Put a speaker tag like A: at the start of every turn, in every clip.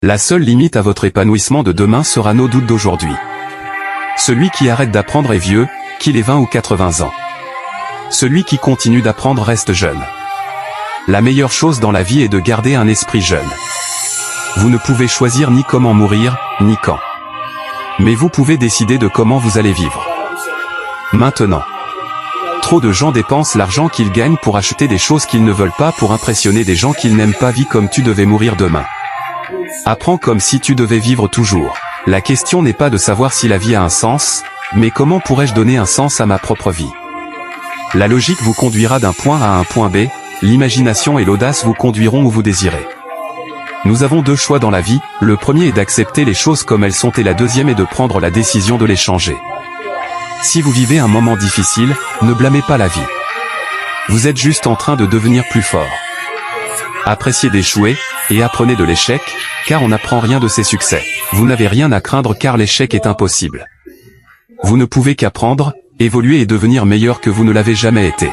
A: La seule limite à votre épanouissement de demain sera nos doutes d'aujourd'hui. Celui qui arrête d'apprendre est vieux, qu'il ait 20 ou 80 ans. Celui qui continue d'apprendre reste jeune. La meilleure chose dans la vie est de garder un esprit jeune. Vous ne pouvez choisir ni comment mourir, ni quand. Mais vous pouvez décider de comment vous allez vivre. Maintenant. Trop de gens dépensent l'argent qu'ils gagnent pour acheter des choses qu'ils ne veulent pas pour impressionner des gens qu'ils n'aiment pas. Vis comme tu devais mourir demain. Apprends comme si tu devais vivre toujours. La question n'est pas de savoir si la vie a un sens, mais comment pourrais-je donner un sens à ma propre vie? La logique vous conduira d'un point A à un point B, l'imagination et l'audace vous conduiront où vous désirez. Nous avons deux choix dans la vie, le premier est d'accepter les choses comme elles sont et la deuxième est de prendre la décision de les changer. Si vous vivez un moment difficile, ne blâmez pas la vie. Vous êtes juste en train de devenir plus fort. Appréciez d'échouer, et apprenez de l'échec, car on n'apprend rien de ses succès. Vous n'avez rien à craindre car l'échec est impossible. Vous ne pouvez qu'apprendre, évoluer et devenir meilleur que vous ne l'avez jamais été.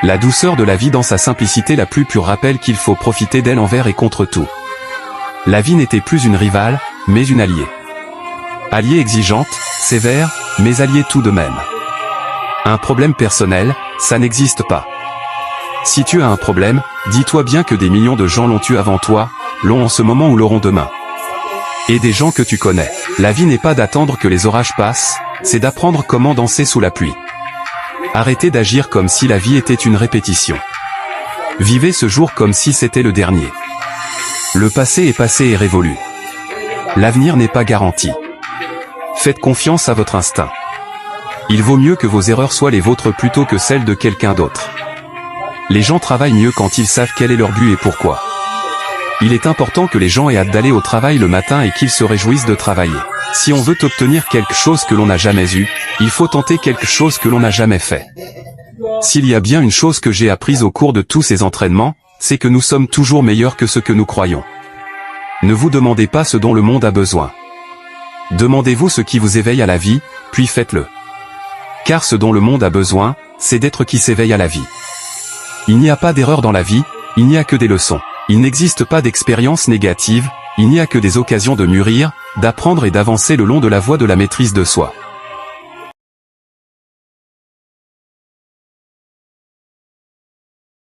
A: La douceur de la vie dans sa simplicité la plus pure rappelle qu'il faut profiter d'elle envers et contre tout. La vie n'était plus une rivale, mais une alliée. Alliée exigeante, sévère, mais alliée tout de même. Un problème personnel, ça n'existe pas. Si tu as un problème, dis-toi bien que des millions de gens l'ont eu avant toi, l'ont en ce moment ou l'auront demain. Et des gens que tu connais. La vie n'est pas d'attendre que les orages passent, c'est d'apprendre comment danser sous la pluie. Arrêtez d'agir comme si la vie était une répétition. Vivez ce jour comme si c'était le dernier. Le passé est passé et révolu. L'avenir n'est pas garanti. Faites confiance à votre instinct. Il vaut mieux que vos erreurs soient les vôtres plutôt que celles de quelqu'un d'autre. Les gens travaillent mieux quand ils savent quel est leur but et pourquoi. Il est important que les gens aient hâte d'aller au travail le matin et qu'ils se réjouissent de travailler. Si on veut obtenir quelque chose que l'on n'a jamais eu, il faut tenter quelque chose que l'on n'a jamais fait. S'il y a bien une chose que j'ai apprise au cours de tous ces entraînements, c'est que nous sommes toujours meilleurs que ce que nous croyons. Ne vous demandez pas ce dont le monde a besoin. Demandez-vous ce qui vous éveille à la vie, puis faites-le. Car ce dont le monde a besoin, c'est d'être qui s'éveille à la vie. Il n'y a pas d'erreur dans la vie, il n'y a que des leçons. Il n'existe pas d'expérience négative, il n'y a que des occasions de mûrir, d'apprendre et d'avancer le long de la voie de la maîtrise de soi.